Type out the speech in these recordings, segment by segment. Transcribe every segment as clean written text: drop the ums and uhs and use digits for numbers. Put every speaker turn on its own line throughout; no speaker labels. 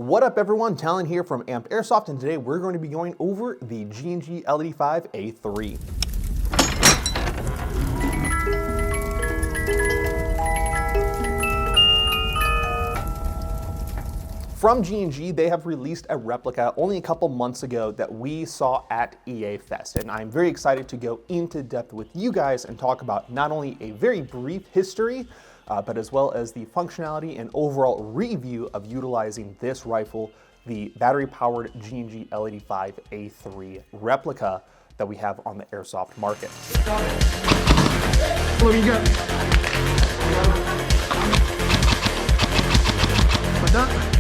What up everyone, Talon here from Airsoft, and today we're going to be going over the G&G L85 A3. From G&G, they have released a replica only a couple months ago that we saw at EA Fest, and I'm very excited to go into depth with you guys and talk about not only a very brief history, but as well as the functionality and overall review of utilizing this rifle, the battery-powered G&G L85 A3 replica that we have on the Airsoft market.
What do you got? Like that?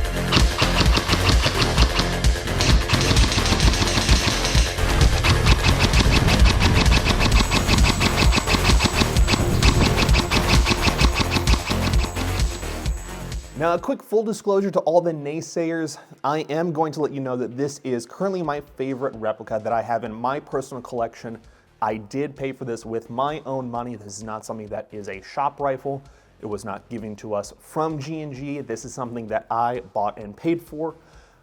Now, a quick full disclosure to all the naysayers, I am going to let you know that this is currently my favorite replica that I have in my personal collection. I did pay for this with my own money. This is not something that is a shop rifle. It was not given to us from G&G. This is something that I bought and paid for.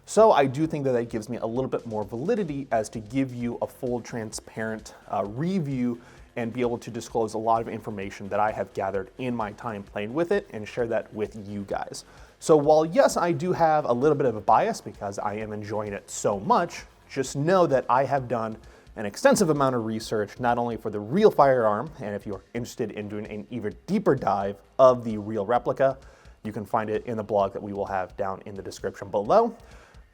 So I do think that that gives me a little bit more validity as to give you a full transparent review and be able to disclose a lot of information that I have gathered in my time playing with it and share that with you guys. So while yes, I do have a little bit of a bias because I am enjoying it so much, just know that I have done an extensive amount of research, not only for the real firearm, and if you're interested in doing an even deeper dive of the real replica, you can find it in the blog that we will have down in the description below.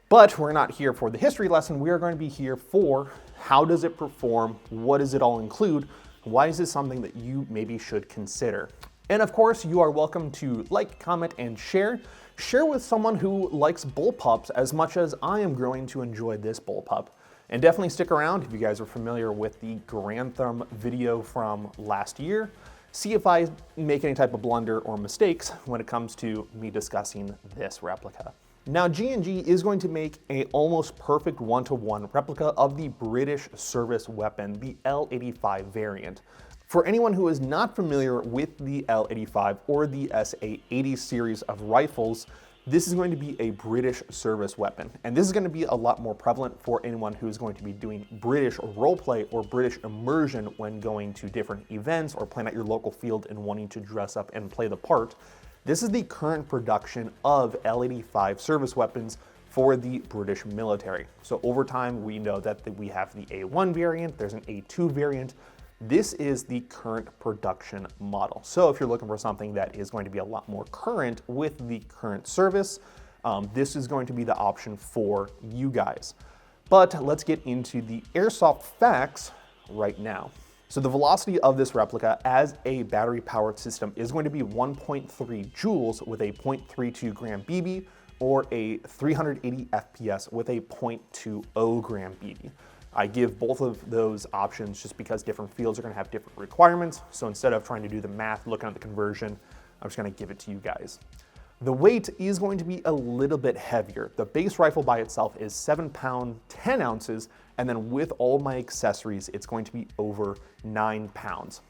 But we're not here for the history lesson. We are going to be here for how does it perform, what does it all include, why is this something that you maybe should consider? And of course, you are welcome to like, comment, and share. Share with someone who likes bullpups as much as I am growing to enjoy this bullpup. And definitely stick around if you guys are familiar with the Grantham video from last year. See if I make any type of blunder or mistakes when it comes to me discussing this replica. Now, G&G is going to make a almost perfect one-to-one replica of the British service weapon, the L85 variant. For anyone who is not familiar with the L85 or the SA80 series of rifles, this is going to be a British service weapon. And this is going to be a lot more prevalent for anyone who is going to be doing British roleplay or British immersion when going to different events or playing at your local field and wanting to dress up and play the part. This is the current production of L85 service weapons for the British military. So over time, we know that we have the A1 variant, there's an A2 variant. This is the current production model. So if you're looking for something that is going to be a lot more current with the current service, this is going to be the option for you guys. But let's get into the Airsoft facts right now. So the velocity of this replica as a battery-powered system is going to be 1.3 joules with a 0.32 gram BB or a 380 FPS with a 0.20 gram BB. I give both of those options just because different fields are going to have different requirements. So instead of trying to do the math, looking at the conversion, I'm just going to give it to you guys. The weight is going to be a little bit heavier. The base rifle by itself is 7 pounds, 10 ounces, and then with all my accessories, it's going to be over 9 pounds.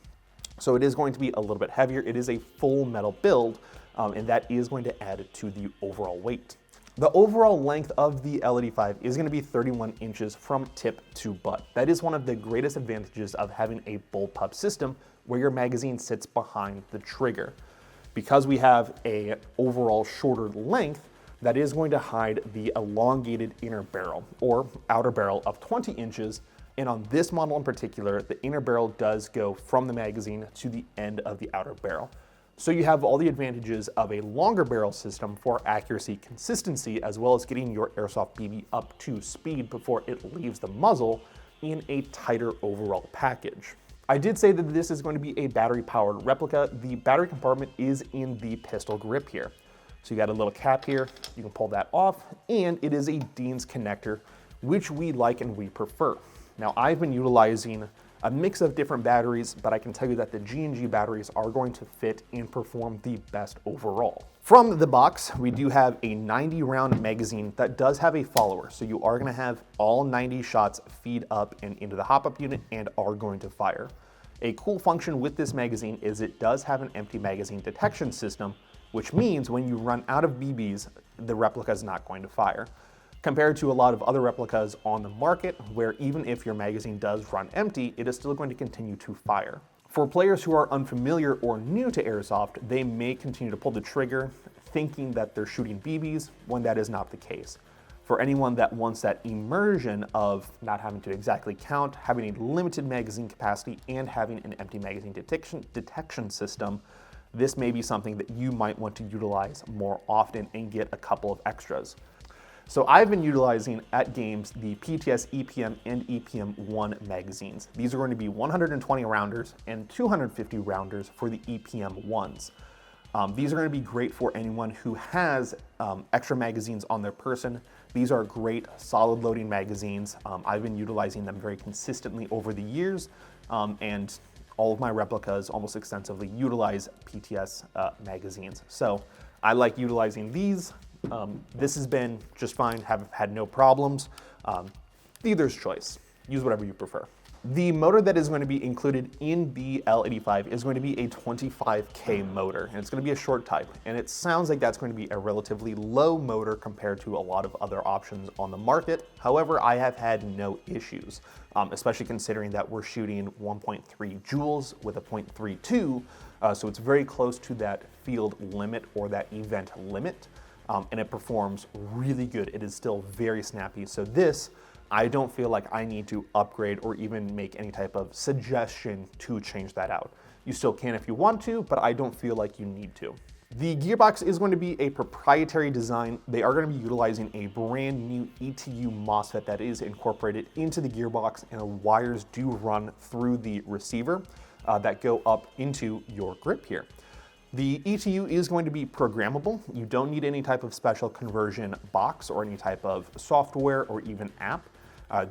So it is going to be a little bit heavier. It is a full metal build, and that is going to add to the overall weight. The overall length of the L85 is going to be 31 inches from tip to butt. That is one of the greatest advantages of having a bullpup system where your magazine sits behind the trigger. Because we have a overall shorter length, that is going to hide the elongated inner barrel or outer barrel of 20 inches. And on this model in particular, the inner barrel does go from the magazine to the end of the outer barrel. So you have all the advantages of a longer barrel system for accuracy, consistency, as well as getting your Airsoft BB up to speed before it leaves the muzzle in a tighter overall package. I did say that this is going to be a battery-powered replica. The battery compartment is in the pistol grip here. So you got a little cap here, you can pull that off, and it is a Dean's connector, which we like and we prefer. Now, I've been utilizing a mix of different batteries, but I can tell you that the G&G batteries are going to fit and perform the best overall. From the box, we do have a 90 round magazine that does have a follower. So you are gonna have all 90 shots feed up and into the hop-up unit and are going to fire. A cool function with this magazine is it does have an empty magazine detection system, which means when you run out of BBs, the replica is not going to fire. Compared to a lot of other replicas on the market, where even if your magazine does run empty, it is still going to continue to fire. For players who are unfamiliar or new to Airsoft, they may continue to pull the trigger thinking that they're shooting BBs when that is not the case. For anyone that wants that immersion of not having to exactly count, having a limited magazine capacity, and having an empty magazine detection system, this may be something that you might want to utilize more often and get a couple of extras. So I've been utilizing at games the PTS EPM and EPM1 magazines. These are going to be 120 rounders and 250 rounders for the EPM1s. These are going to be great for anyone who has extra magazines on their person. These are great solid loading magazines. I've been utilizing them very consistently over the years, and all of my replicas almost extensively utilize PTS magazines. So I like utilizing these. This has been just fine, have had no problems. Dealer's choice, use whatever you prefer. The motor that is going to be included in the L85 is going to be a 25K motor, and it's going to be a short type. And it sounds like that's going to be a relatively low motor compared to a lot of other options on the market. However, I have had no issues, especially considering that we're shooting 1.3 joules with a 0.32, so it's very close to that field limit or that event limit, and it performs really good. It is still very snappy. So this, I don't feel like I need to upgrade or even make any type of suggestion to change that out. You still can if you want to, but I don't feel like you need to. The gearbox is going to be a proprietary design. They are going to be utilizing a brand new ETU MOSFET that is incorporated into the gearbox, and the wires do run through the receiver that go up into your grip here. The ETU is going to be programmable. You don't need any type of special conversion box or any type of software or even app.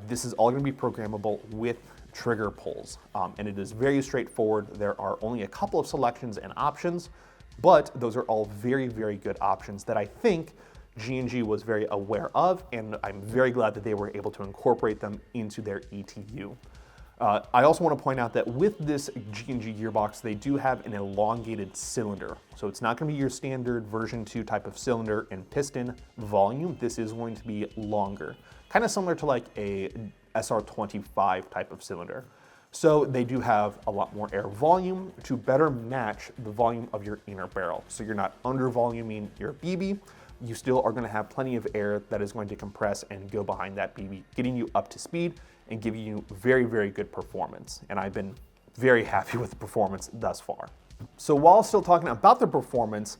This is all going to be programmable with trigger pulls, and it is very straightforward. There are only a couple of selections and options, but those are all very, very good options that I think G&G was very aware of, and I'm very glad that they were able to incorporate them into their ETU. I also want to point out that with this G&G gearbox, they do have an elongated cylinder. So it's not going to be your standard version 2 type of cylinder and piston volume. This is going to be longer, kind of similar to like a SR25 type of cylinder. So they do have a lot more air volume to better match the volume of your inner barrel. So you're not under voluming your BB. You still are going to have plenty of air that is going to compress and go behind that BB, getting you up to speed and giving you very, very good performance. And I've been very happy with the performance thus far. So while still talking about the performance,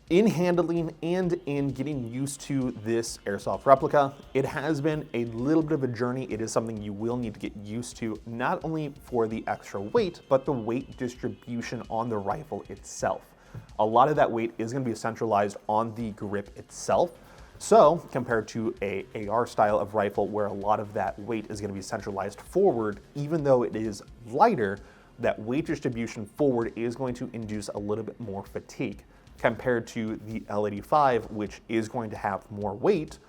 in handling and in getting used to this Airsoft replica, it has been a little bit of a journey. It is something you will need to get used to, not only for the extra weight, but the weight distribution on the rifle itself. A lot of that weight is going to be centralized on the grip itself. So compared to a AR style of rifle where a lot of that weight is going to be centralized forward, even though it is lighter, that weight distribution forward is going to induce a little bit more fatigue. Compared to the L85, which is going to have more weight,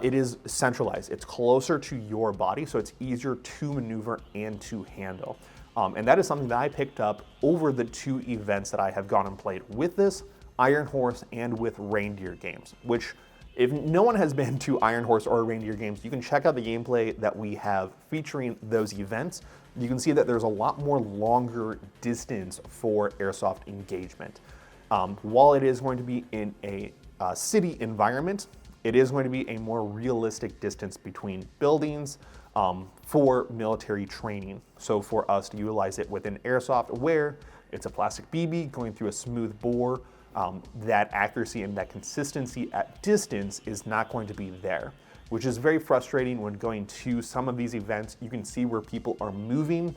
it is centralized. It's closer to your body, so it's easier to maneuver and to handle. And that is something that I picked up over the 2 events that I have gone and played with this, Ironhorse and with Reindeer games, which if no one has been to Ironhorse or Reindeer games, you can check out the gameplay that we have featuring those events. You can see that there's a lot more longer distance for Airsoft engagement. While it is going to be in a city environment, it is going to be a more realistic distance between buildings for military training. So for us to utilize it within Airsoft, where it's a plastic BB going through a smooth bore, that accuracy and that consistency at distance is not going to be there, which is very frustrating when going to some of these events. You can see where people are moving,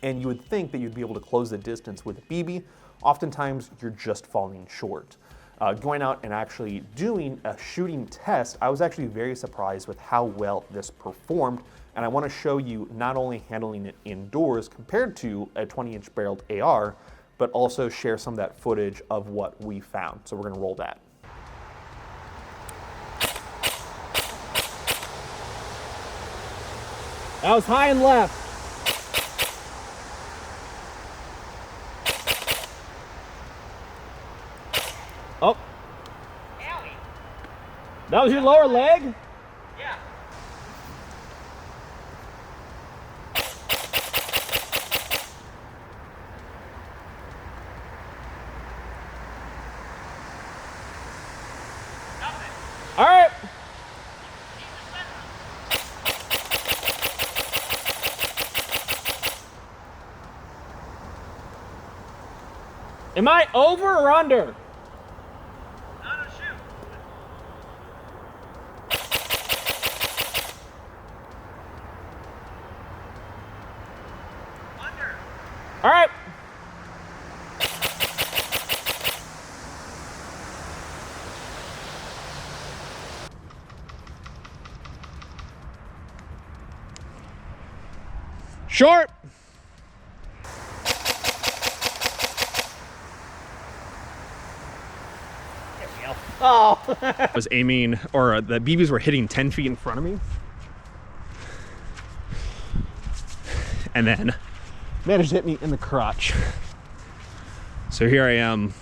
and you would think that you'd be able to close the distance with a BB. Oftentimes, you're just falling short. Going out and actually doing a shooting test, I was actually very surprised with how well this performed, and I want to show you not only handling it indoors compared to a 20-inch barreled AR, but also share some of that footage of what we found. So we're going to roll that.
That was high and left. Oh. That was your lower leg?
Yeah. Nothing.
All right. Am I over or under?
No, no, shoot. Under.
All right. Short.
Oh! I was aiming, or the BBs were hitting 10 feet in front of me. And then managed to hit me in the crotch. So here I am,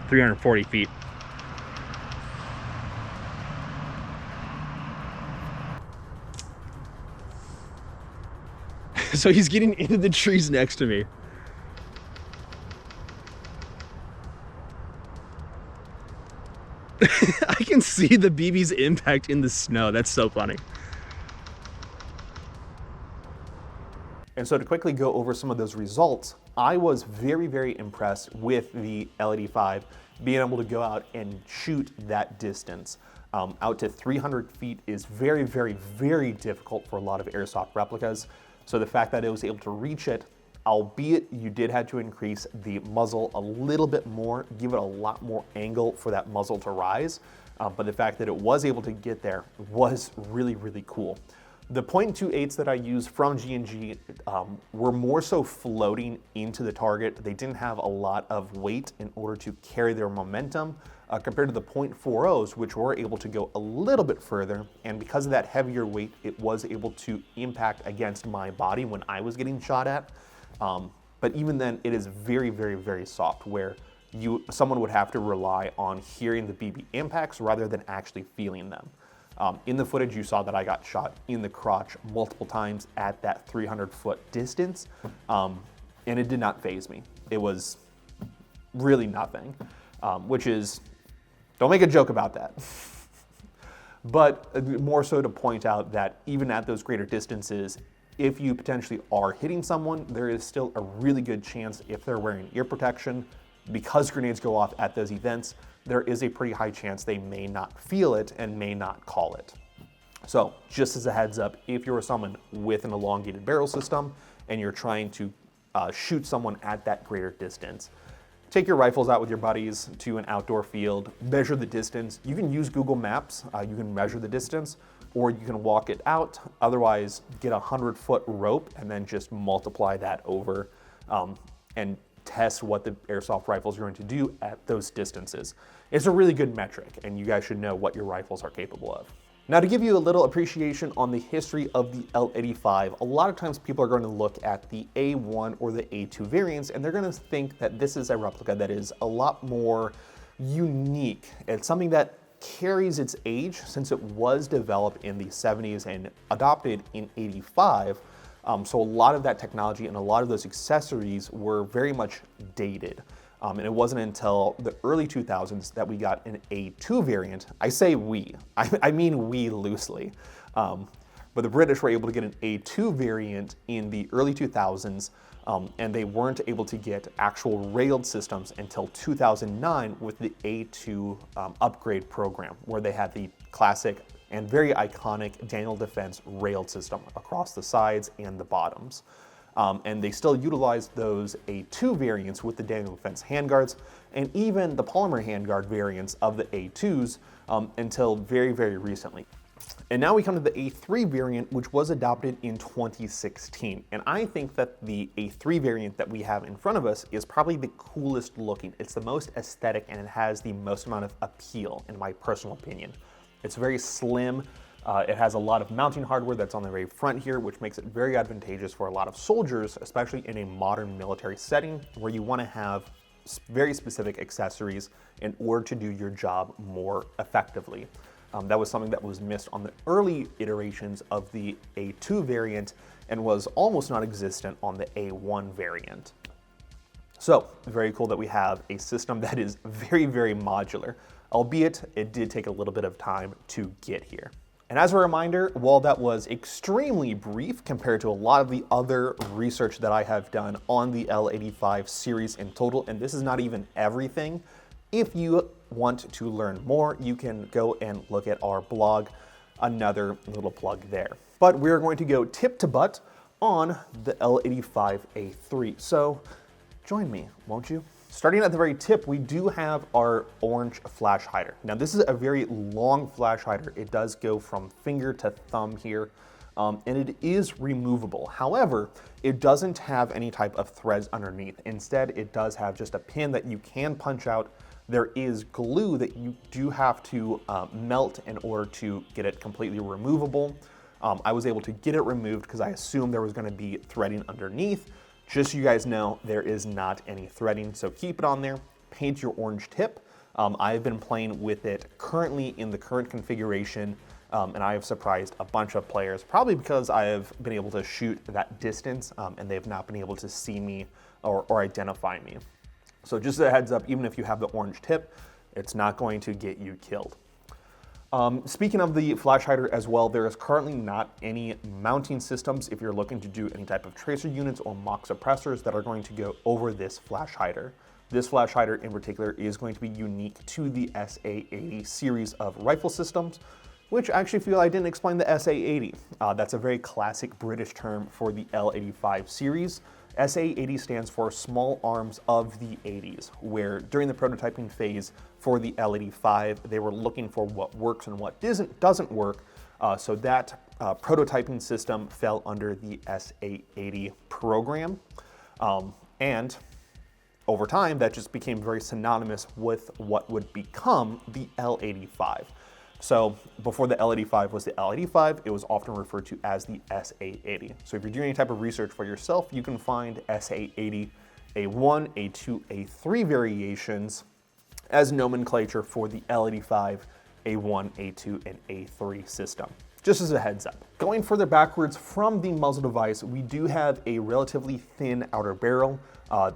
340 feet. So he's getting into the trees next to me. I can see the BB's impact in the snow. That's so funny. And so to quickly go over some of those results, I was very, very impressed with the L85 being able to go out and shoot that distance. Out to 300 feet is very, very, very difficult for a lot of airsoft replicas. So the fact that it was able to reach it, albeit you did have to increase the muzzle a little bit more, give it a lot more angle for that muzzle to rise. But the fact that it was able to get there was really, really cool. The .28s that I used from G&G were more so floating into the target. They didn't have a lot of weight in order to carry their momentum compared to the .40s, which were able to go a little bit further. And because of that heavier weight, it was able to impact against my body when I was getting shot at. But even then, it is very, very, very soft, where someone would have to rely on hearing the BB impacts rather than actually feeling them. In the footage, you saw that I got shot in the crotch multiple times at that 300-foot distance, and it did not faze me. It was really nothing, which is, don't make a joke about that. But more so to point out that even at those greater distances, if you potentially are hitting someone, there is still a really good chance, if they're wearing ear protection, because grenades go off at those events, there is a pretty high chance they may not feel it and may not call it. So just as a heads up, if you're someone with an elongated barrel system and you're trying to shoot someone at that greater distance, take your rifles out with your buddies to an outdoor field, measure the distance. You can use Google Maps, you can measure the distance, or you can walk it out. Otherwise, get a 100-foot rope and then just multiply that over and test what the airsoft rifles are going to do at those distances. It's a really good metric, and you guys should know what your rifles are capable of. Now, to give you a little appreciation on the history of the L85, a lot of times people are going to look at the A1 or the A2 variants, and they're going to think that this is a replica that is a lot more unique. It's something that carries its age since it was developed in the 70s and adopted in 85. So a lot of that technology and a lot of those accessories were very much dated. And it wasn't until the early 2000s that we got an A2 variant. I say we, I mean we loosely. But the British were able to get an A2 variant in the early 2000s, and they weren't able to get actual railed systems until 2009 with the A2 upgrade program, where they had the classic and very iconic Daniel Defense railed system across the sides and the bottoms. And they still utilized those A2 variants with the Daniel Defense handguards and even the polymer handguard variants of the A2s until very, very recently. And now we come to the A3 variant, which was adopted in 2016. And I think that the A3 variant that we have in front of us is probably the coolest looking. It's the most aesthetic and it has the most amount of appeal, in my personal opinion. It's very slim. It has a lot of mounting hardware that's on the very front here, which makes it very advantageous for a lot of soldiers, especially in a modern military setting where you want to have very specific accessories in order to do your job more effectively. That was something that was missed on the early iterations of the A2 variant and was almost non-existent on the A1 variant. So, very cool that we have a system that is very, very modular, albeit it did take a little bit of time to get here. And as a reminder, while that was extremely brief compared to a lot of the other research that I have done on the L85 series in total, and this is not even everything, if you want to learn more, you can go and look at our blog, another little plug there. But we're going to go tip to butt on the L85 A3. So join me, won't you? Starting at the very tip, we do have our orange flash hider. Now this is a very long flash hider. It does go from finger to thumb here, and it is removable. However, it doesn't have any type of threads underneath. Instead, it does have just a pin that you can punch out. There is glue that you do have to melt in order to get it completely removable. I was able to get it removed because I assumed there was going to be threading underneath. Just so you guys know, there is not any threading, so keep it on there, paint your orange tip. I've been playing with it currently in the current configuration, and I have surprised a bunch of players, probably because I have been able to shoot that distance, and they've not been able to see me or identify me. So just a heads up, even if you have the orange tip, it's not going to get you killed. Speaking of the flash hider as well, there is currently not any mounting systems if you're looking to do any type of tracer units or mock suppressors that are going to go over this flash hider. This flash hider in particular is going to be unique to the SA80 series of rifle systems, which I actually feel I didn't explain the SA80. That's a very classic British term for the L85 series. SA80 stands for Small Arms of the 80s, where during the prototyping phase for the L85, they were looking for what works and what doesn't work. So that prototyping system fell under the SA80 program. And over time, that just became very synonymous with what would become the L85. So before the L85 was the L85, it was often referred to as the SA80. So if you're doing any type of research for yourself, you can find SA80 A1, A2, A3 variations as nomenclature for the L85 A1, A2, and A3 system. Just as a heads up. Going further backwards from the muzzle device, we do have a relatively thin outer barrel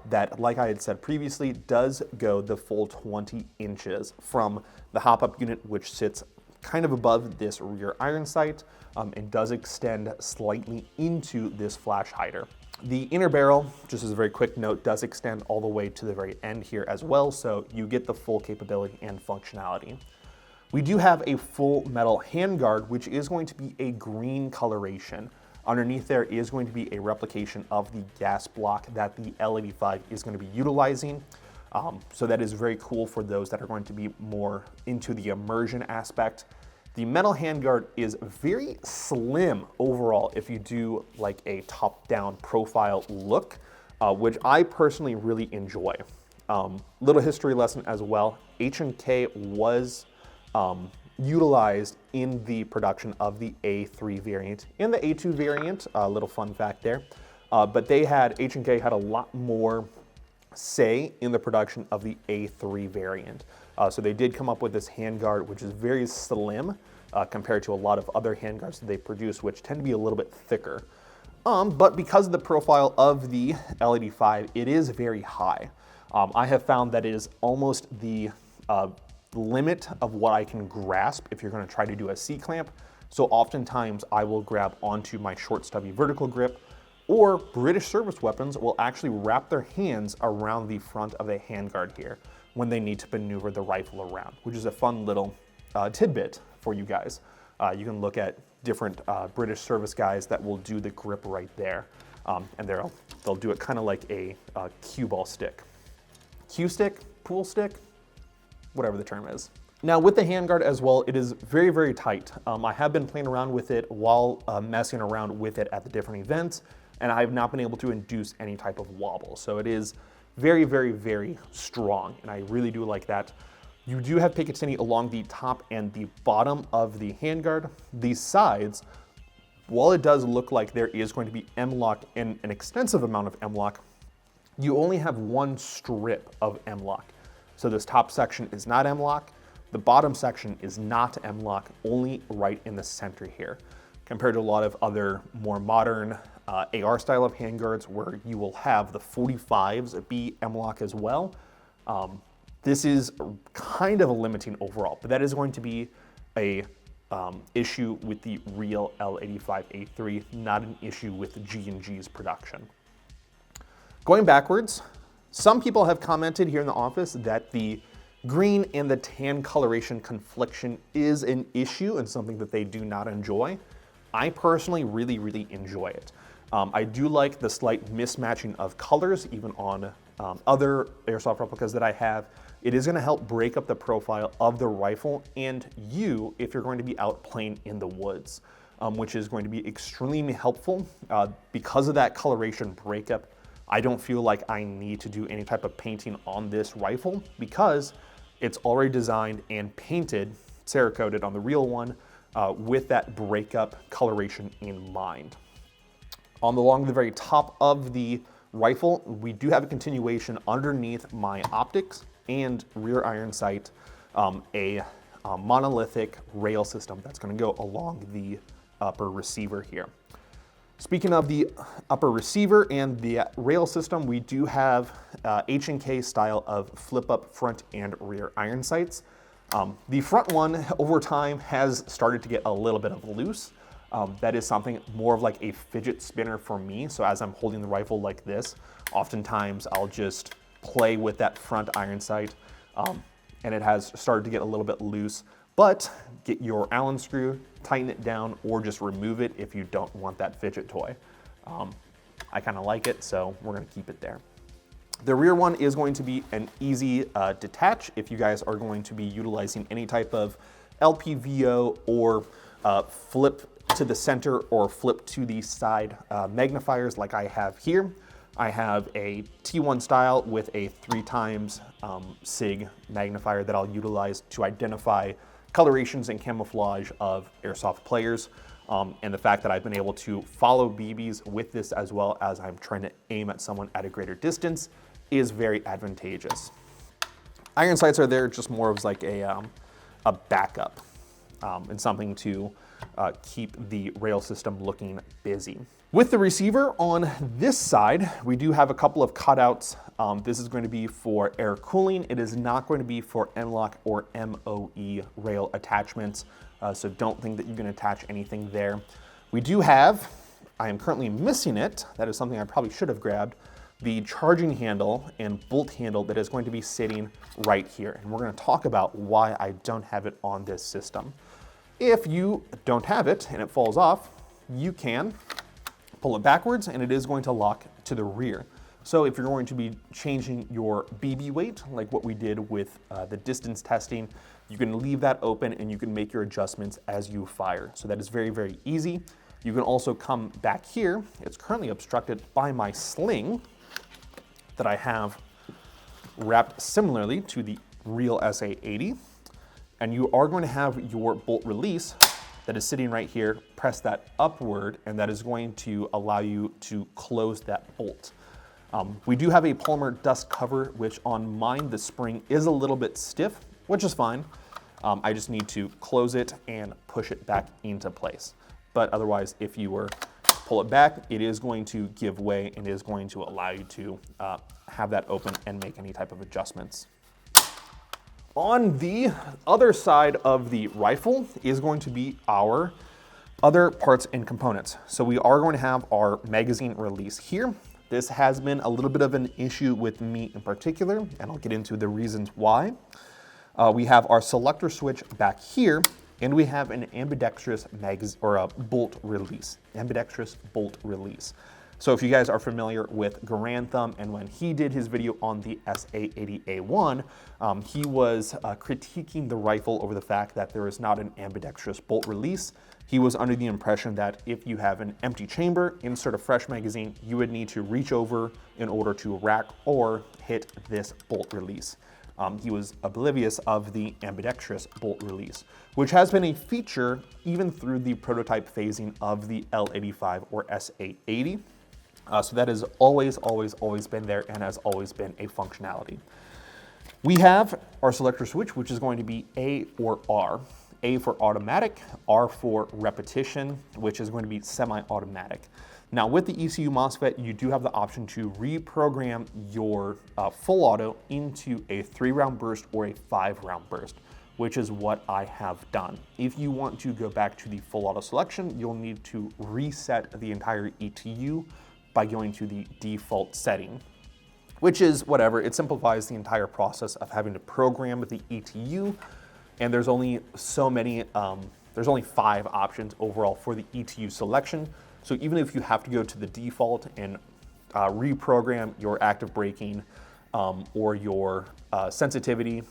that, like I had said previously, does go the full 20 inches from the hop-up unit, which sits kind of above this rear iron sight, and does extend slightly into this flash hider. The inner barrel, just as a very quick note, does extend all the way to the very end here as well, so you get the full capability and functionality. We do have a full metal handguard, which is going to be a green coloration. Underneath there is going to be a replication of the gas block that the L85 is going to be utilizing. So that is very cool for those that are going to be more into the immersion aspect. The metal handguard is very slim overall if you do like a top-down profile look, which I personally really enjoy. Little history lesson as well, H&K was utilized in the production of the A3 variant and the A2 variant, a little fun fact there. But H&K had a lot more say in the production of the A3 variant. So they did come up with this handguard, which is very slim compared to a lot of other handguards that they produce, which tend to be a little bit thicker. But because of the profile of the L85, it is very high. I have found that it is almost the limit of what I can grasp if you're going to try to do a C-clamp. So oftentimes I will grab onto my short stubby vertical grip, or British service weapons will actually wrap their hands around the front of the handguard here when they need to maneuver the rifle around, which is a fun little tidbit for you guys. You can look at different British service guys that will do the grip right there, and they'll do it kind of like a cue ball stick. Cue stick, pool stick, whatever the term is. Now with the handguard as well, it is very, very tight. I have been playing around with it while messing around with it at the different events, and I have not been able to induce any type of wobble. So it is very, very, very strong, and I really do like that. You do have Picatinny along the top and the bottom of the handguard. These sides, while it does look like there is going to be M-lock and an extensive amount of M-lock, you only have one strip of M-LOK. So this top section is not M-LOK, the bottom section is not M-LOK, only right in the center here, compared to a lot of other more modern AR style of handguards where you will have the 45s be M-LOK as well. This is kind of a limiting overall, but that is going to be a issue with the real L85 A3, not an issue with G&G's production. Going backwards, some people have commented here in the office that the green and the tan coloration confliction is an issue and something that they do not enjoy. I personally really enjoy it. I do like the slight mismatching of colors, even on other Airsoft replicas that I have. It is gonna help break up the profile of the rifle and you if you're going to be out playing in the woods, which is going to be extremely helpful. Because of that coloration breakup, I don't feel like I need to do any type of painting on this rifle because it's already designed and painted, Cerakoted on the real one, with that breakup coloration in mind. Along the very top of the rifle, we do have a continuation underneath my optics and rear iron sight, a monolithic rail system that's gonna go along the upper receiver here. Speaking of the upper receiver and the rail system, we do have H&K style of flip-up front and rear iron sights. The front one, over time, has started to get a little bit of loose. That is something more of like a fidget spinner for me. So as I'm holding the rifle like this, oftentimes I'll just play with that front iron sight, and it has started to get a little bit loose. But get your Allen screw, tighten it down, or just remove it if you don't want that fidget toy. I kind of like it, so we're gonna keep it there. The rear one is going to be an easy detach if you guys are going to be utilizing any type of LPVO or flip to the center or flip to the side magnifiers like I have here. I have a T1 style with a 3x SIG magnifier that I'll utilize to identify colorations and camouflage of Airsoft players. And the fact that I've been able to follow BBs with this as well as I'm trying to aim at someone at a greater distance is very advantageous. Iron sights are there just more of like a backup and something to keep the rail system looking busy. With the receiver on this side, we do have a couple of cutouts. This is going to be for air cooling. It is not going to be for M-LOK or MOE rail attachments, so don't think that you can attach anything there. We do have, I am currently missing it, that is something I probably should have grabbed, the charging handle and bolt handle that is going to be sitting right here. And we're gonna talk about why I don't have it on this system. If you don't have it and it falls off, you can pull it backwards and it is going to lock to the rear. So if you're going to be changing your BB weight, like what we did with the distance testing, you can leave that open and you can make your adjustments as you fire. So that is very easy. You can also come back here. It's currently obstructed by my sling that I have wrapped similarly to the real SA80. And you are going to have your bolt release that is sitting right here. Press that upward and that is going to allow you to close that bolt. We do have a polymer dust cover, which on mine, the spring is a little bit stiff, which is fine. I just need to close it and push it back into place. But otherwise, if you were to pull it back, it is going to give way and is going to allow you to have that open and make any type of adjustments. On the other side of the rifle is going to be our other parts and components. So we are going to have our magazine release here. This has been a little bit of an issue with me in particular, and I'll get into the reasons why. We have our selector switch back here, and we have an ambidextrous bolt release. Ambidextrous bolt release. So if you guys are familiar with Garantham and when he did his video on the SA80A1, he was critiquing the rifle over the fact that there is not an ambidextrous bolt release. He was under the impression that if you have an empty chamber, insert a fresh magazine, you would need to reach over in order to rack or hit this bolt release. He was oblivious of the ambidextrous bolt release, which has been a feature even through the prototype phasing of the L85 or SA80. So that has always, always, always been there and has always been a functionality. We have our selector switch, which is going to be A or R. A for automatic, R for repetition, which is going to be semi-automatic. Now with the ECU MOSFET, you do have the option to reprogram your full auto into a 3-round burst or a 5-round burst, which is what I have done. If you want to go back to the full auto selection, you'll need to reset the entire ETU by going to the default setting, which is whatever. It simplifies the entire process of having to program the ETU, and there's only so many, there's only 5 options overall for the ETU selection. So even if you have to go to the default and reprogram your active braking or your sensitivity,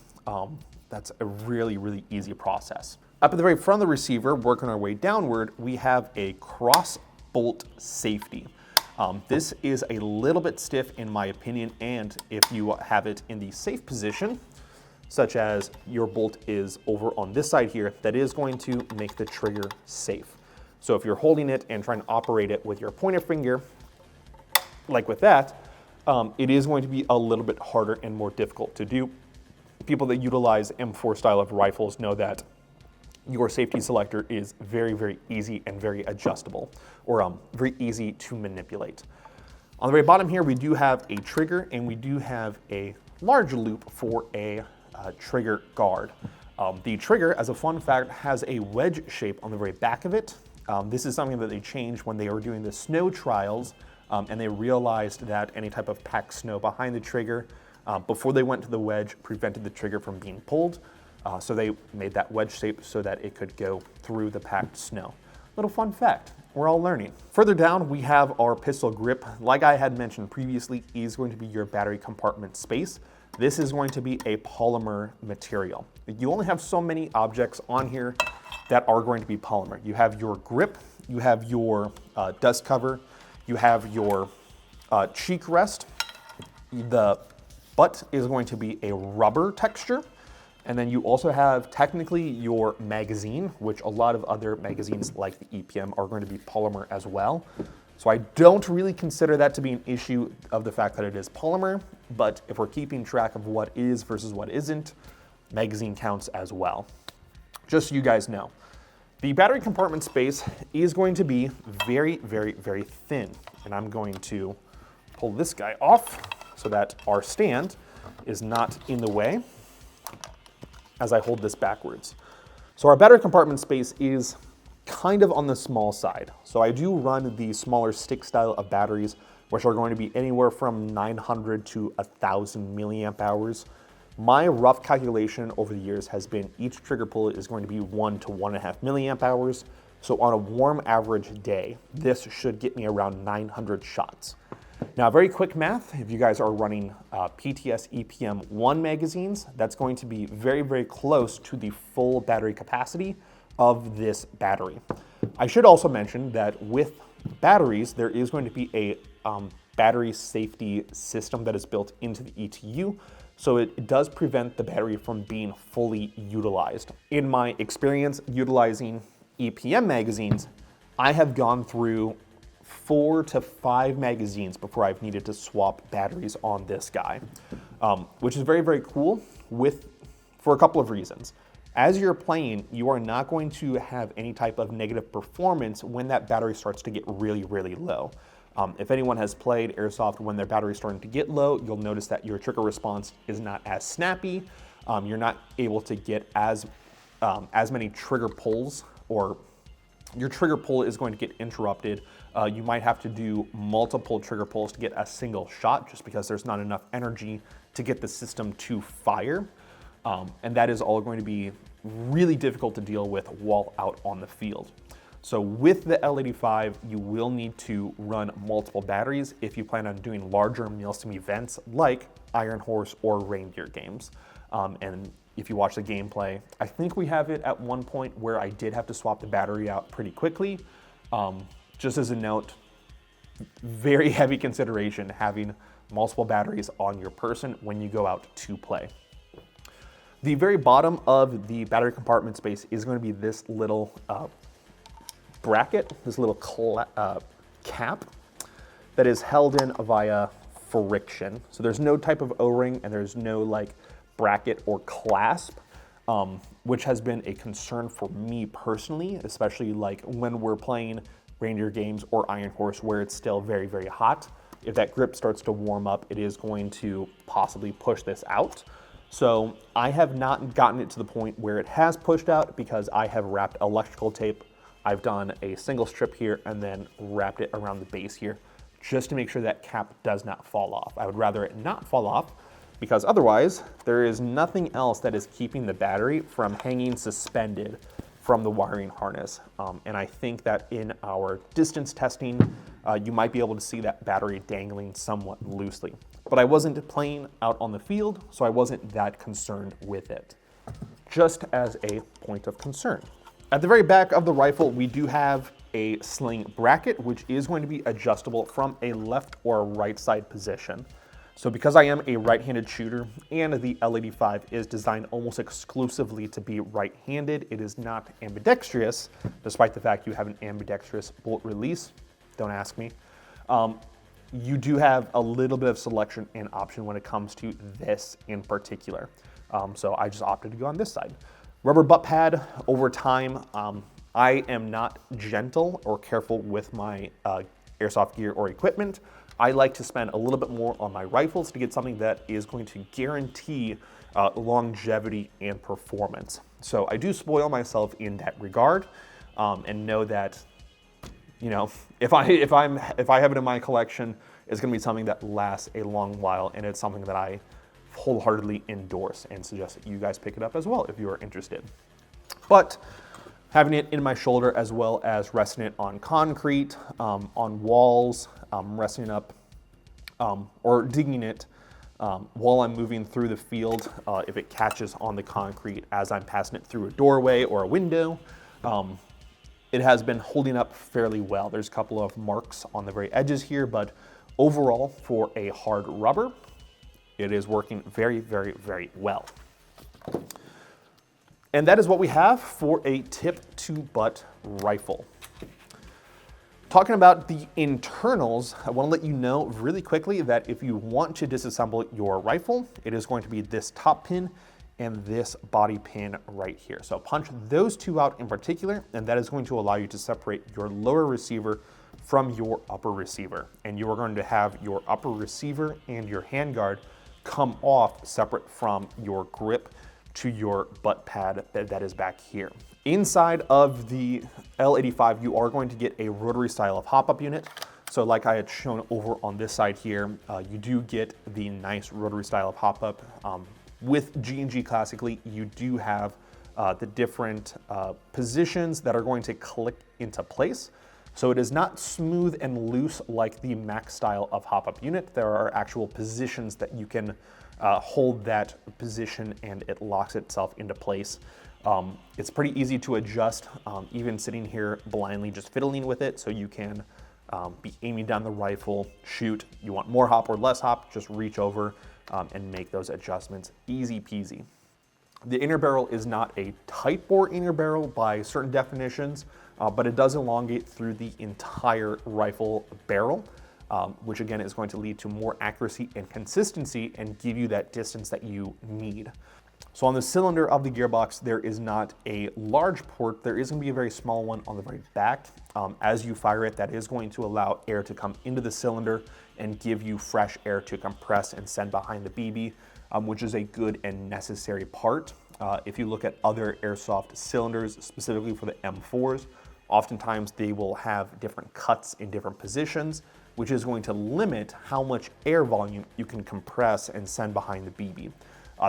that's a really, really easy process. Up at the very front of the receiver, working our way downward, we have a cross bolt safety. This is a little bit stiff in my opinion, and if you have it in the safe position, such as your bolt is over on this side here, that is going to make the trigger safe. So if you're holding it and trying to operate it with your pointer finger, like with that, it is going to be a little bit harder and more difficult to do. People that utilize M4 style of rifles know that your safety selector is very, very easy and very adjustable, or very easy to manipulate. On the very bottom here, we do have a trigger, and we do have a large loop for a trigger guard. The trigger, as a fun fact, has a wedge shape on the very back of it. This is something that they changed when they were doing the snow trials, and they realized that any type of packed snow behind the trigger, before they went to the wedge, prevented the trigger from being pulled. So they made that wedge shape so that it could go through the packed snow. Little fun fact, we're all learning. Further down, we have our pistol grip. Like I had mentioned previously, is going to be your battery compartment space. This is going to be a polymer material. You only have so many objects on here that are going to be polymer. You have your grip, you have your dust cover, you have your cheek rest. The butt is going to be a rubber texture. And then you also have technically your magazine, which a lot of other magazines like the EPM are going to be polymer as well. So I don't really consider that to be an issue of the fact that it is polymer, but if we're keeping track of what is versus what isn't, magazine counts as well. Just so you guys know. The battery compartment space is going to be very, very, very thin. And I'm going to pull this guy off so that our stand is not in the way as I hold this backwards. So our battery compartment space is kind of on the small side. So I do run the smaller stick style of batteries, which are going to be anywhere from 900 to 1,000 milliamp hours. My rough calculation over the years has been each trigger pull is going to be 1 to 1.5 milliamp hours. So on a warm average day, this should get me around 900 shots. Now, very quick math, if you guys are running PTS EPM 1 magazines, that's going to be very, very close to the full battery capacity of this battery. I should also mention that with batteries, there is going to be a battery safety system that is built into the ETU, so it does prevent the battery from being fully utilized. In my experience utilizing EPM magazines, I have gone through 4 to 5 magazines before I've needed to swap batteries on this guy, which is very, very cool for a couple of reasons. As you're playing, you are not going to have any type of negative performance when that battery starts to get really, really low. If anyone has played Airsoft when their battery is starting to get low, you'll notice that your trigger response is not as snappy. You're not able to get as many trigger pulls, or your trigger pull is going to get interrupted. You might have to do multiple trigger pulls to get a single shot just because there's not enough energy to get the system to fire. And that is all going to be really difficult to deal with while out on the field. So with the L85, you will need to run multiple batteries if you plan on doing larger Milsim events like Ironhorse or Reindeer games. And if you watch the gameplay, I think we have it at one point where I did have to swap the battery out pretty quickly. Just as a note, very heavy consideration having multiple batteries on your person when you go out to play. The very bottom of the battery compartment space is going to be this little bracket, this little cap. that is held in via friction. So there's no type of O-ring and there's no like bracket or clasp, which has been a concern for me personally, especially like when we're playing Reindeer games or Ironhorse where it's still very, very hot. If that grip starts to warm up, it is going to possibly push this out. So I have not gotten it to the point where it has pushed out because I have wrapped electrical tape. I've done a single strip here and then wrapped it around the base here just to make sure that cap does not fall off. I would rather it not fall off because otherwise there is nothing else that is keeping the battery from hanging suspended from the wiring harness. And I think that in our distance testing, you might be able to see that battery dangling somewhat loosely. But I wasn't playing out on the field, so I wasn't that concerned with it. Just as a point of concern. At the very back of the rifle, we do have a sling bracket, which is going to be adjustable from a left or a right side position. So because I am a right-handed shooter and the L85 is designed almost exclusively to be right-handed, it is not ambidextrous, despite the fact you have an ambidextrous bolt release. Don't ask me. You do have a little bit of selection and option when it comes to this in particular. So I just opted to go on this side. Rubber butt pad over time. I am not gentle or careful with my airsoft gear or equipment. I like to spend a little bit more on my rifles to get something that is going to guarantee longevity and performance. So I do spoil myself in that regard, and know that, you know, if I have it in my collection, it's going to be something that lasts a long while, and it's something that I wholeheartedly endorse and suggest that you guys pick it up as well if you are interested. But having it in my shoulder as well as resting it on concrete, on walls, resting up or digging it while I'm moving through the field, if it catches on the concrete as I'm passing it through a doorway or a window, it has been holding up fairly well. There's a couple of marks on the very edges here, but overall for a hard rubber, it is working very, very, very well. And that is what we have for a tip-to-butt rifle. Talking about the internals, I want to let you know really quickly that if you want to disassemble your rifle, it is going to be this top pin and this body pin right here. So punch those two out in particular, and that is going to allow you to separate your lower receiver from your upper receiver. And you are going to have your upper receiver and your handguard come off separate from your grip to your butt pad that is back here. Inside of the L85, you are going to get a rotary style of hop-up unit. So like I had shown over on this side here, you do get the nice rotary style of hop-up. With G&G classically, you do have the different positions that are going to click into place. So it is not smooth and loose like the Max style of hop-up unit. There are actual positions that you can hold that position and it locks itself into place. It's pretty easy to adjust, even sitting here blindly just fiddling with it, so you can be aiming down the rifle, shoot. You want more hop or less hop, just reach over and make those adjustments. Easy peasy. The inner barrel is not a tight bore inner barrel by certain definitions, but it does elongate through the entire rifle barrel, which again is going to lead to more accuracy and consistency and give you that distance that you need. So on the cylinder of the gearbox, there is not a large port. There is going to be a very small one on the very back. As you fire it, that is going to allow air to come into the cylinder and give you fresh air to compress and send behind the BB, which is a good and necessary part. If you look at other airsoft cylinders, specifically for the M4s, oftentimes they will have different cuts in different positions, which is going to limit how much air volume you can compress and send behind the BB.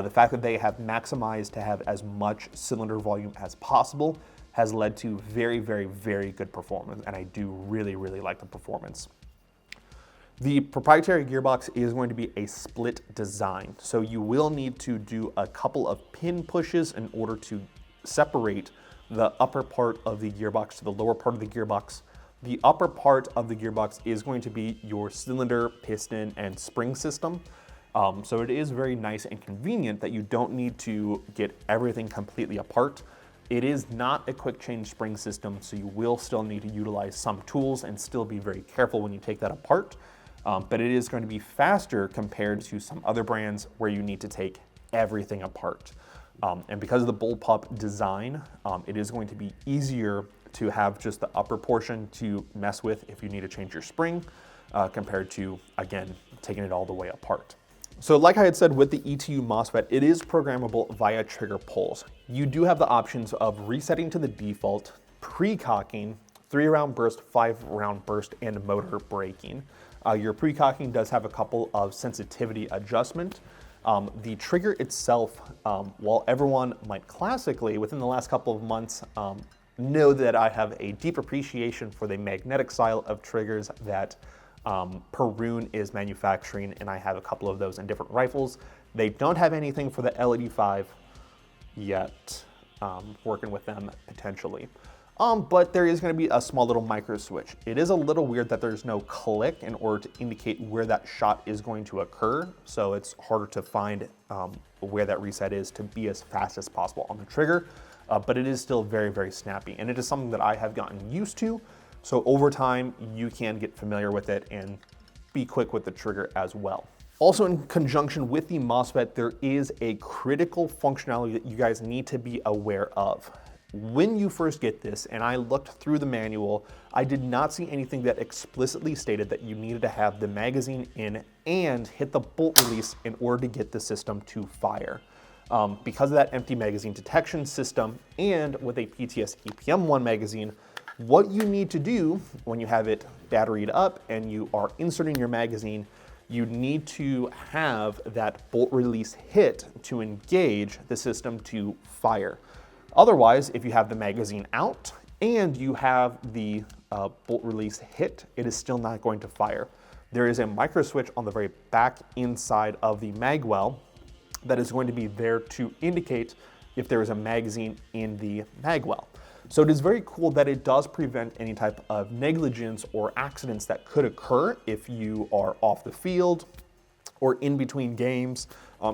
The fact that they have maximized to have as much cylinder volume as possible has led to very, very, very good performance, and I do really, really like the performance. The proprietary gearbox is going to be a split design, so you will need to do a couple of pin pushes in order to separate the upper part of the gearbox to the lower part of the gearbox. The upper part of the gearbox is going to be your cylinder, piston, and spring system. So it is very nice and convenient that you don't need to get everything completely apart. It is not a quick change spring system, so you will still need to utilize some tools and still be very careful when you take that apart. But it is going to be faster compared to some other brands where you need to take everything apart. And because of the Bullpup design, it is going to be easier to have just the upper portion to mess with if you need to change your spring, compared to, again, taking it all the way apart. So like I had said with the ETU MOSFET, it is programmable via trigger pulls. You do have the options of resetting to the default, pre-cocking, 3-round burst, 5-round burst, and motor braking. Your pre-cocking does have a couple of sensitivity adjustment. The trigger itself, while everyone might classically, within the last couple of months, know that I have a deep appreciation for the magnetic style of triggers that Perun is manufacturing, and I have a couple of those in different rifles. They don't have anything for the L85 yet, working with them potentially. But there is going to be a small little micro switch. It is a little weird that there's no click in order to indicate where that shot is going to occur, so it's harder to find where that reset is to be as fast as possible on the trigger, but it is still very, very snappy, and it is something that I have gotten used to. So over time, you can get familiar with it and be quick with the trigger as well. Also, in conjunction with the MOSFET, there is a critical functionality that you guys need to be aware of. When you first get this, and I looked through the manual, I did not see anything that explicitly stated that you needed to have the magazine in and hit the bolt release in order to get the system to fire. Because of that empty magazine detection system, and with a PTS EPM1 magazine, what you need to do when you have it batteried up and you are inserting your magazine, you need to have that bolt release hit to engage the system to fire. Otherwise, if you have the magazine out and you have the bolt release hit, it is still not going to fire. There is a micro switch on the very back inside of the mag well that is going to be there to indicate if there is a magazine in the mag well. So it is very cool that it does prevent any type of negligence or accidents that could occur if you are off the field or in between games.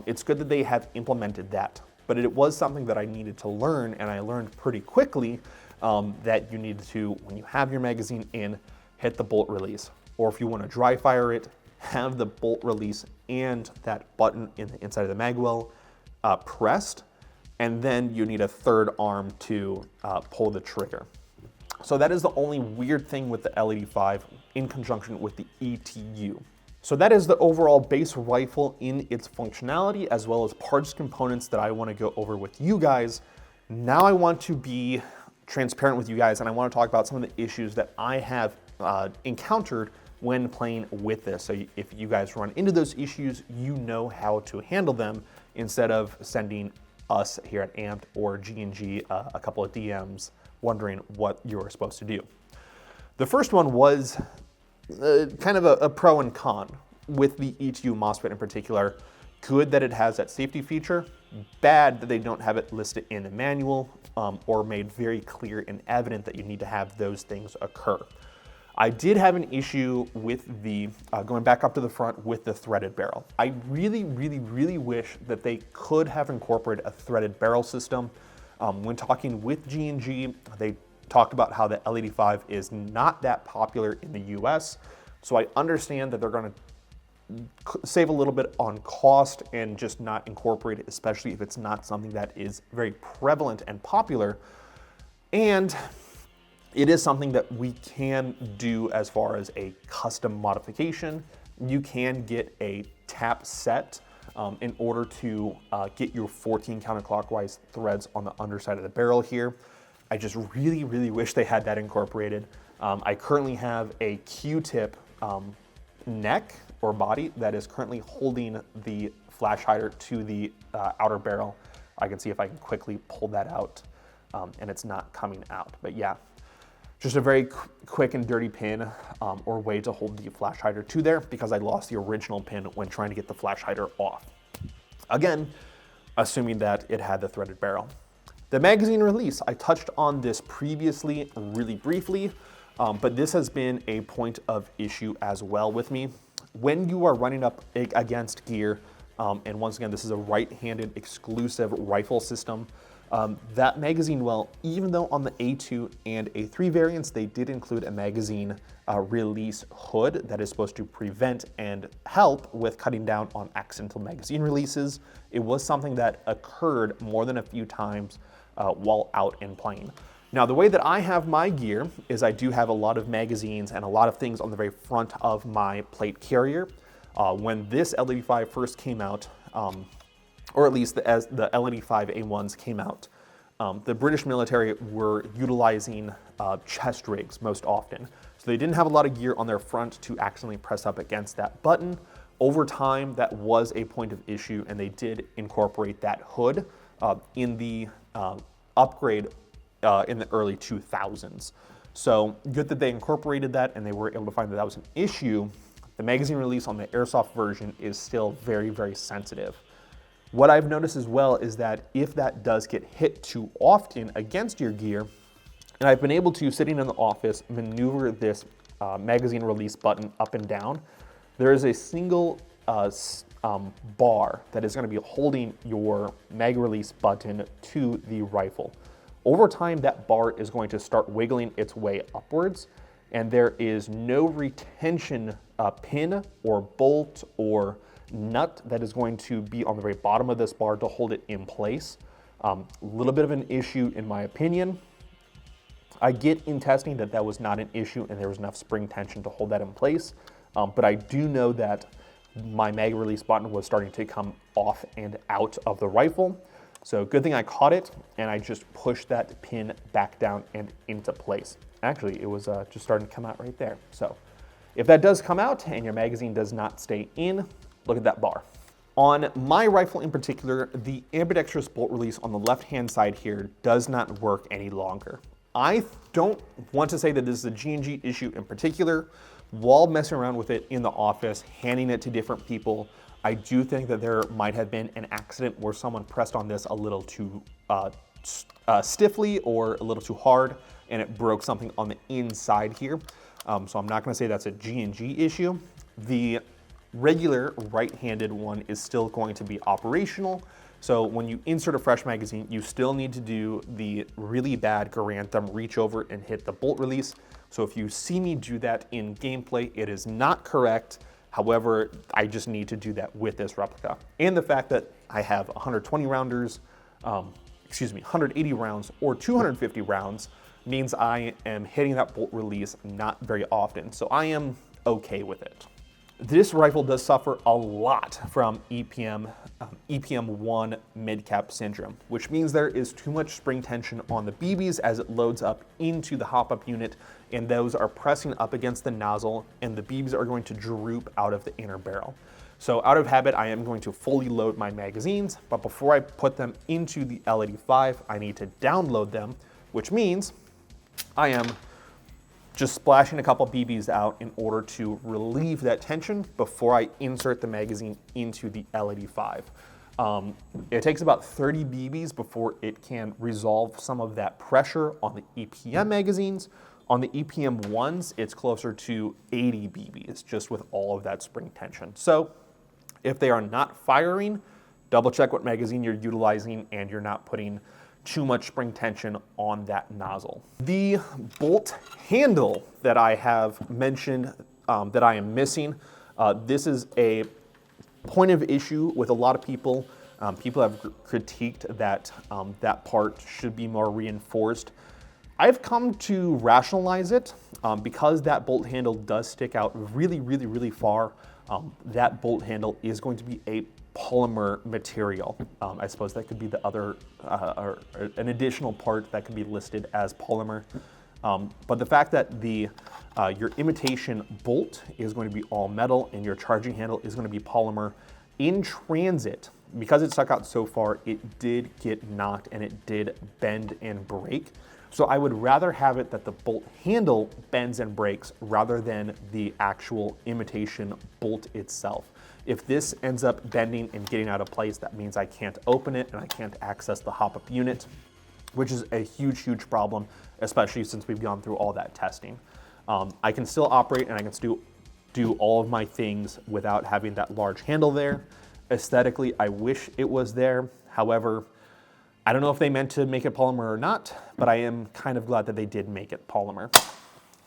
It's good that they have implemented that, but it was something that I needed to learn, and I learned pretty quickly that you need to, when you have your magazine in, hit the bolt release. Or if you want to dry fire it, have the bolt release and that button in the inside of the mag well pressed, and then you need a third arm to pull the trigger. So that is the only weird thing with the L85 in conjunction with the ETU. So that is the overall base rifle in its functionality, as well as parts components that I want to go over with you guys. Now I want to be transparent with you guys, and I want to talk about some of the issues that I have encountered when playing with this. So if you guys run into those issues, you know how to handle them instead of sending us here at Amped or G&G a couple of DMs wondering what you're supposed to do. The first one was kind of a pro and con with the ETU MOSFET in particular. Good that it has that safety feature, bad that they don't have it listed in the manual or made very clear and evident that you need to have those things occur. I did have an issue with the, going back up to the front with the threaded barrel. I really wish that they could have incorporated a threaded barrel system. When talking with G&G, they talked about how the L85 is not that popular in the US. So I understand that they're gonna save a little bit on cost and just not incorporate it, especially if it's not something that is very prevalent and popular. And it is something that we can do as far as a custom modification. You can get a tap set in order to get your 14 counterclockwise threads on the underside of the barrel here. I just really wish they had that incorporated. I currently have a Q-tip neck or body that is currently holding the flash hider to the outer barrel. I can see if I can quickly pull that out, and it's not coming out. But yeah, just a very quick and dirty pin or way to hold the flash hider to there, because I lost the original pin when trying to get the flash hider off. Again, assuming that it had the threaded barrel. The magazine release, I touched on this previously really briefly, but this has been a point of issue as well with me. When you are running up against gear, and once again, this is a right-handed exclusive rifle system, That magazine well, even though on the A2 and A3 variants, they did include a magazine release hood that is supposed to prevent and help with cutting down on accidental magazine releases, it was something that occurred more than a few times while out and playing. Now, the way that I have my gear is I do have a lot of magazines and a lot of things on the very front of my plate carrier. When this L85 first came out, or at least as the L85 A1s came out, the British military were utilizing chest rigs most often. So they didn't have a lot of gear on their front to accidentally press up against that button. Over time, that was a point of issue, and they did incorporate that hood in the upgrade in the early 2000s. So good that they incorporated that and they were able to find that that was an issue. The magazine release on the Airsoft version is still very, very sensitive. What I've noticed as well is that if that does get hit too often against your gear, and I've been able to, sitting in the office, maneuver this magazine release button up and down, there is a single bar that is going to be holding your mag release button to the rifle. Over time, that bar is going to start wiggling its way upwards, and there is no retention pin or bolt or nut that is going to be on the very bottom of this bar to hold it in place. A little bit of an issue in my opinion. I get in testing that that was not an issue and there was enough spring tension to hold that in place, but I do know that my mag release button was starting to come off and out of the rifle. So good thing I caught it and I just pushed that pin back down and into place. Actually, it was just starting to come out right there. So if that does come out and your magazine does not stay in, look at that bar. On my rifle in particular, the ambidextrous bolt release on the left-hand side here does not work any longer. I don't want to say that this is a G&G issue in particular. While messing around with it in the office, handing it to different people, I do think that there might have been an accident where someone pressed on this a little too stiffly or a little too hard, and it broke something on the inside here. So I'm not going to say that's a G&G issue. The regular right-handed one is still going to be operational. So when you insert a fresh magazine, you still need to do the really bad Garand thumb reach over and hit the bolt release. So if you see me do that in gameplay, it is not correct. However, I just need to do that with this replica. And the fact that I have 120 rounders, 180 rounds or 250 rounds means I am hitting that bolt release not very often. So I am okay with it. This rifle does suffer a lot from EPM1 mid-cap syndrome, which means there is too much spring tension on the BBs as it loads up into the hop-up unit, and those are pressing up against the nozzle, and the BBs are going to droop out of the inner barrel. So out of habit, I am going to fully load my magazines, but before I put them into the L85, I need to download them, which means I am just splashing a couple BBs out in order to relieve that tension before I insert the magazine into the L85. It takes about 30 BBs before it can resolve some of that pressure on the EPM magazines. On the EPM ones, it's closer to 80 BBs just with all of that spring tension. So if they are not firing, double check what magazine you're utilizing and you're not putting too much spring tension on that nozzle. The bolt handle that I have mentioned that I am missing, this is a point of issue with a lot of people. People have critiqued that that part should be more reinforced. I've come to rationalize it because that bolt handle does stick out really, really, really far. That bolt handle is going to be a polymer material. I suppose that could be the other, or an additional part that could be listed as polymer. But the fact that your imitation bolt is going to be all metal and your charging handle is going to be polymer, in transit, because it stuck out so far, it did get knocked and it did bend and break. So I would rather have it that the bolt handle bends and breaks rather than the actual imitation bolt itself. If this ends up bending and getting out of place, that means I can't open it and I can't access the hop-up unit, which is a huge, huge problem, especially since we've gone through all that testing. I can still operate and I can still do all of my things without having that large handle there. Aesthetically, I wish it was there. However, I don't know if they meant to make it polymer or not, but I am kind of glad that they did make it polymer.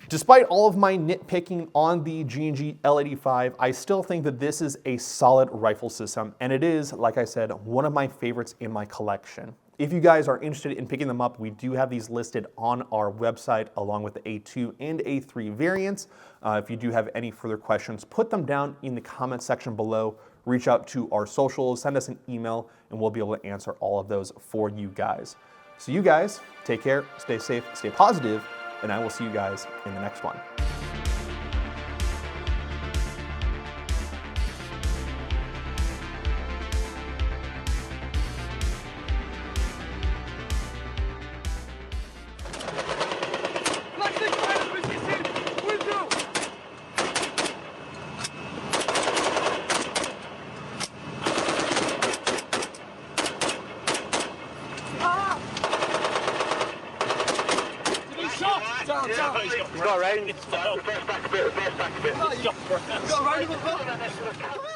Despite all of my nitpicking on the G&G L85, I still think that this is a solid rifle system, and it is, like I said, one of my favorites in my collection. If you guys are interested in picking them up, we do have these listed on our website along with the A2 and A3 variants. If you do have any further questions, put them down in the comment section below. Reach out to our socials, send us an email, and we'll be able to answer all of those for you guys. So you guys, take care, stay safe, stay positive, and I will see you guys in the next one.
He's got a round. He's got a round.